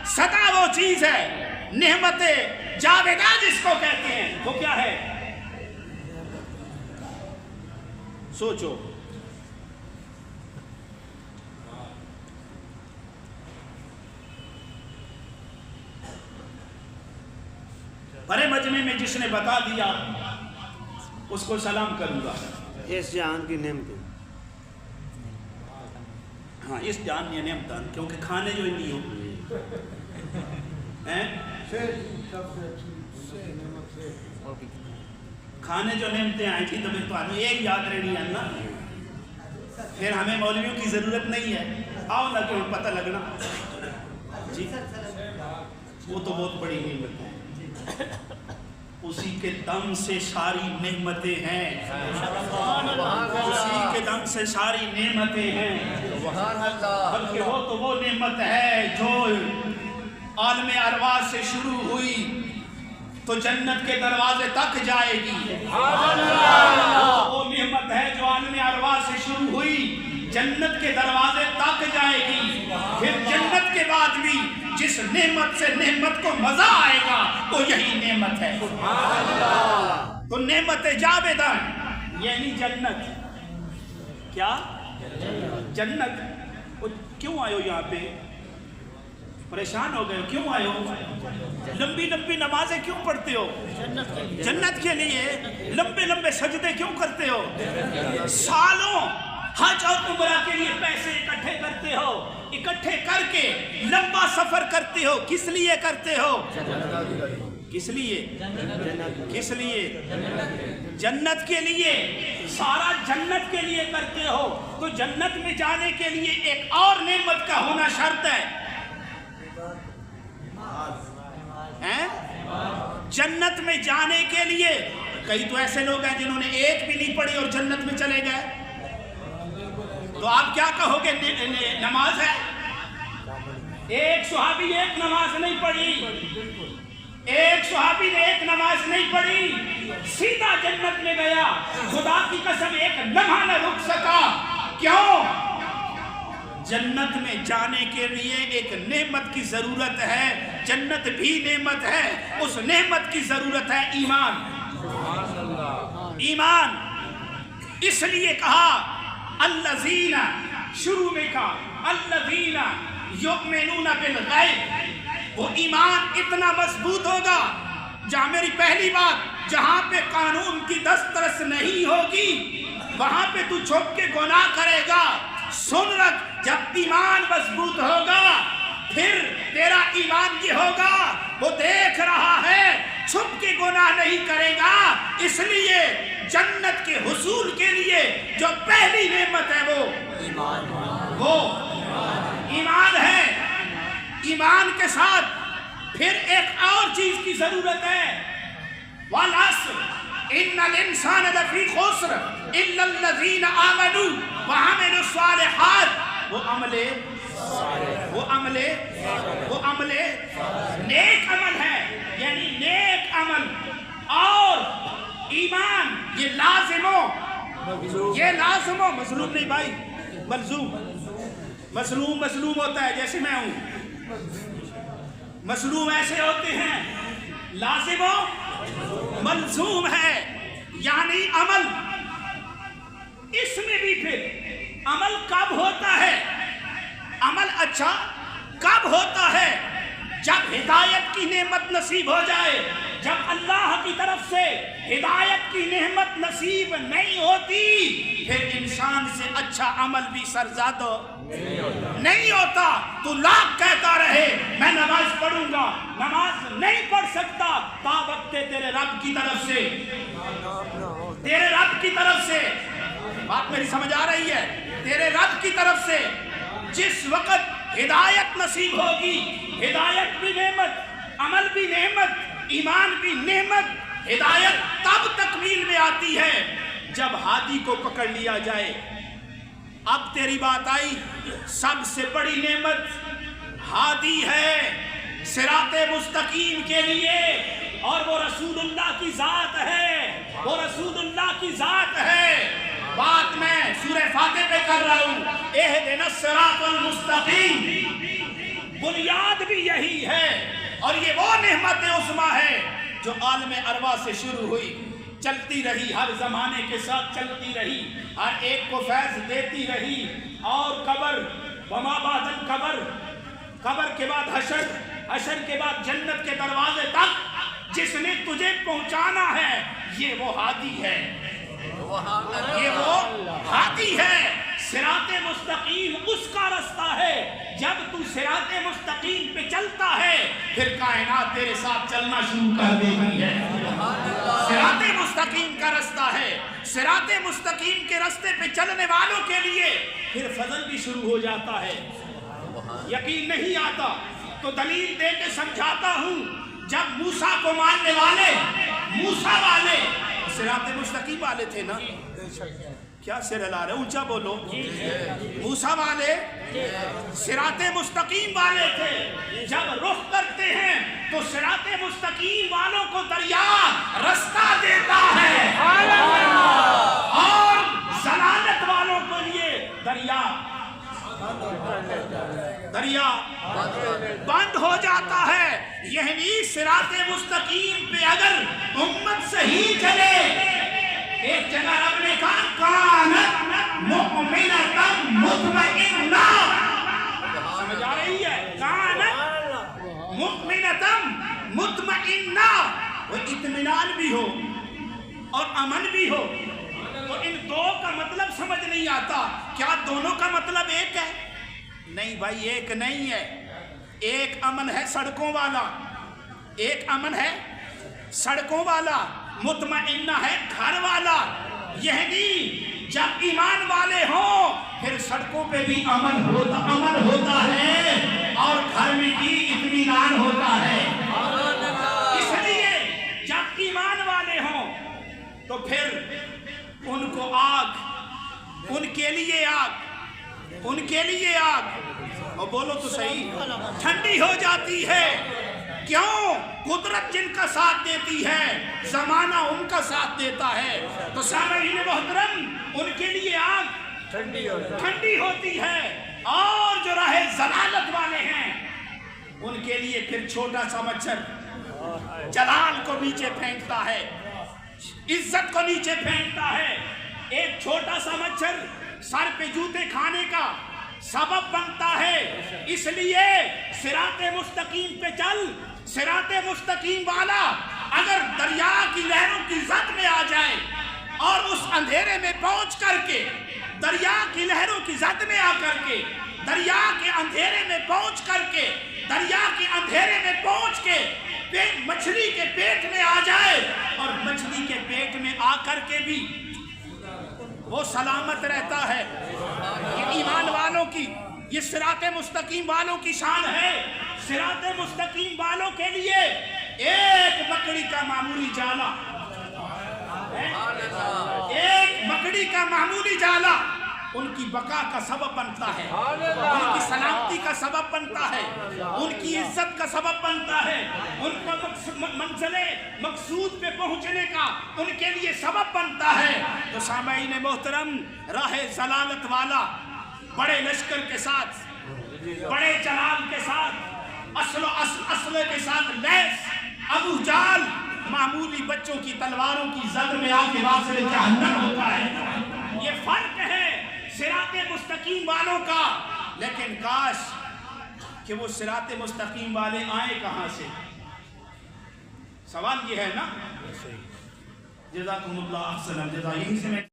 सदा वो चीज है, नेमते जावेदा जिसको कहते हैं, वो क्या है? सोचो। बड़े मजमे में जिसने बता दिया उसको सलाम करूंगा। इस जान की नेमत, हाँ इस जान ये नेमत, क्योंकि खाने जो नहीं हो हैं, खाने जो नेमतें आई थी तो फिर तो एक याद रहनी है ना, फिर हमें मौलवियों की जरूरत नहीं है, आओ ना क्यों पता लगना जी, वो तो बहुत बड़ी नेमत है, उसी के दम से सारी नेमतें हैं, उसी के दम से सारी नेमतें हैं, बल्कि वो तो वो नेमत है जो आलम अरवा से शुरू हुई तो जन्नत के दरवाजे तक जाएगी। वो नेमत है जो आलम अरवा से शुरू हुई जन्नत के दरवाजे तक जाएगी, फिर जन्नत के बाद भी जिस नेमत से नेमत को मजा आएगा वो यही नेमत है। तो नेमत जावेदा यानी जन्नत, क्या जन्नत। क्यों आयो यहाँ पे? परेशान हो गए, क्यों आयो? लंबी लंबी नमाजें क्यों पढ़ते हो? जन्नत के लिए। लंबे लंबे सजदे क्यों करते हो? सालों हज और उम्रा के लिए पैसे इकट्ठे करते हो, इकट्ठे करके लंबा सफर करते हो, किस लिए करते हो? किस लिए? किस लिए? जन्नत के लिए, सारा जन्नत के लिए करते हो। तो जन्नत में जाने के लिए एक और नेमत का होना शर्त है, हैं? जन्नत में जाने के लिए कई तो ऐसे लोग हैं जिन्होंने एक भी नहीं पढ़ी और जन्नत में चले गए, तो आप क्या कहोगे? नमाज है। एक सहाबी एक नमाज नहीं पढ़ी, एक सहाबी ने एक नमाज नहीं पढ़ी, सीधा जन्नत में गया। खुदा की कसम एक लम्हा न रुक सका। क्यों? जन्नत में जाने के लिए एक नेमत की जरूरत है, जन्नत भी नेमत है, उस नेमत की जरूरत है ईमान। ईमान इसलिए कहा अल्लज़ीना, शुरू में कहा अल्लज़ीना युमिनूना बिल गैब, वो ईमान इतना मजबूत होगा। जहाँ मेरी पहली बात, जहाँ पे कानून की दस्तरस नहीं होगी वहाँ पे तू छुप के गुनाह करेगा। सुन रख, जब ईमान मजबूत होगा फिर तेरा ईमान ये होगा, वो देख रहा है, छुप के गुनाह नहीं करेगा। इसलिए जन्नत के हुसूल के लिए जो पहली नेमत है वो ईमान है। ईमान के साथ फिर एक और चीज की जरूरत है, वल अस्र इन्नल इंसान लफी खुस्र इल्लल लज़ीना आमनू व अमिलुस सालिहात। वो अमले नेक अमल है, यानी नेक अमल और ईमान ये लाजिमो मजलूम नहीं भाई, मजलूम होता है, जैसे मैं हूं। मजलूम ऐसे होते हैं, लाजिमो मलजूम है, यानी अमल। इसमें भी फिर अमल कब होता है? अमल अच्छा कब होता है? जब हिदायत की नेमत नसीब हो जाए। जब अल्लाह की तरफ से हिदायत की नेमत नसीब नहीं होती फिर इंसान से अच्छा अमल भी सरजादो नहीं होता। तू लाख कहता रहे मैं नमाज पढ़ूंगा, नमाज नहीं पढ़ सकता ताबक्ते तेरे रब की तरफ से, तेरे रब की तरफ से। बात मेरी समझ आ रही है? तेरे रब की तरफ से जिस वक्त हिदायत नसीब होगी, हिदायत भी नेमत, अमल भी नेमत, ईमान भी नेमत। हिदायत तब तकमील में आती है जब हादी को पकड़ लिया जाए। अब तेरी बात आई, सबसे बड़ी नेमत हादी है सिराते मुस्तकीम के लिए, और वो रसूलुल्लाह की जात है, वो रसूलुल्लाह की जात है। बात मैं सूरह फातिहा पे कर रहा हूँ, इहदिनस सिरातल मुस्तकीम। بنیاد بھی یہی ہے، اور یہ وہ نعمت عظمیٰ ہے جو عالم ارواح سے شروع ہوئی، چلتی رہی، ہر زمانے کے ساتھ چلتی رہی، ہر ایک کو فیض دیتی رہی. اور قبر، وما بعد القبر، قبر کے بعد حشر، حشر کے بعد جنت کے دروازے تک جس نے تجھے پہنچانا ہے یہ وہ ہادی ہے، یہ وہ ہادی ہے. صراط مستقیم اس کا رستہ ہے. جب تو صراط مستقیم پہ چلتا ہے پھر کائنات تیرے ساتھ چلنا شروع کر دیتی ہے. صراط مستقیم کا رستہ ہے. صراط مستقیم کے رستے پہ چلنے والوں کے لیے پھر فضل بھی شروع ہو جاتا ہے. یقین نہیں آتا تو دلیل دے کے سمجھاتا ہوں. جب موسیٰ کو ماننے والے، موسیٰ والے صراط مستقیم والے تھے نا، کیا سر ہلا رہے، اونچا بولو. موسیٰ والے صراط مستقیم والے تھے. جب رخ کرتے ہیں تو صراط مستقیم والوں کو دریا رستہ دیتا ہے، اور ضلالت والوں کے لیے دریا بند ہو جاتا ہے. یعنی صراط مستقیم پہ اگر امت صحیح چلے، ایک جگہ رب نے کہا کانت مؤمنۃ مطمئنہ، سمجھ آ رہی ہے؟ کانت مؤمنۃ مطمئنہ، وہ اطمینان بھی ہو اور امن بھی ہو. تو ان دو کا مطلب سمجھ نہیں آتا. کیا دونوں کا مطلب ایک ہے؟ نہیں بھائی، ایک نہیں ہے. ایک امن ہے سڑکوں والا، ایک امن ہے سڑکوں والا، مطمئنہ ہے گھر والا. یعنی جب ایمان والے ہوں پھر سڑکوں پہ بھی امن ہوتا ہے اور گھر میں بھی اطمینان ہوتا ہے. اس لیے جب ایمان والے ہوں تو پھر ان کو آگ، ان کے لیے آگ، ان کے لیے آگ، اور بولو تو صحیح، ٹھنڈی ہو جاتی ہے. کیوں؟ قدرت جن کا ساتھ دیتی ہے، زمانہ ان کا ساتھ دیتا ہے. تو سامعین محترم، ان کے لیے آگ ٹھنڈی ہوتی ہے. اور جو راہ ضلالت والے ہیں ان کے لیے پھر چھوٹا سا مچھر جلال کو نیچے پھینکتا ہے، عزت کو نیچے پھینکتا ہے. ایک چھوٹا سا مچھر سر پہ جوتے کھانے کا سبب بنتا ہے. اس لیے صراط مستقیم پہ چل. صراط مستقیم والا اگر دریا کی لہروں کی زد میں آ جائے اور اس اندھیرے میں پہنچ کر کے، دریا کی لہروں کی زد میں آ کر کے، دریا کے اندھیرے میں پہنچ کر کے، دریا کے اندھیرے میں پہنچ کے مچھلی کے پیٹ میں آ جائے اور مچھلی کے پیٹ میں آ کر کے بھی وہ سلامت رہتا ہے. یہ ایمان والوں کی، یہ صراط مستقیم والوں کی شان ہے. صراط مستقیم والوں کے لیے ایک مکڑی کا معمولی جالا، ایک مکڑی کا معمولی جالا ان کی بقا کا سبب بنتا ہے، ان کی سلامتی کا سبب بنتا ہے، ان کی عزت کا سبب بنتا ہے، ان کا منزل مقصود پہ پہنچنے کا ان کے لیے سبب بنتا ہے. تو سامعین محترم، راہ ضلالت والا بڑے لشکر کے ساتھ، بڑے جلال کے ساتھ، اسلحے کے ساتھ لیس ابو جہل معمولی بچوں کی تلواروں کی زد میں آ کے واصل جہنم ہوتا ہے. یہ فرق ہے صراط مستقیم والوں کا. لیکن کاش کہ وہ صراط مستقیم والے آئے کہاں سے. سوال یہ ہے نا. جزاکم اللہ احسن الجزا. یہیں سے میں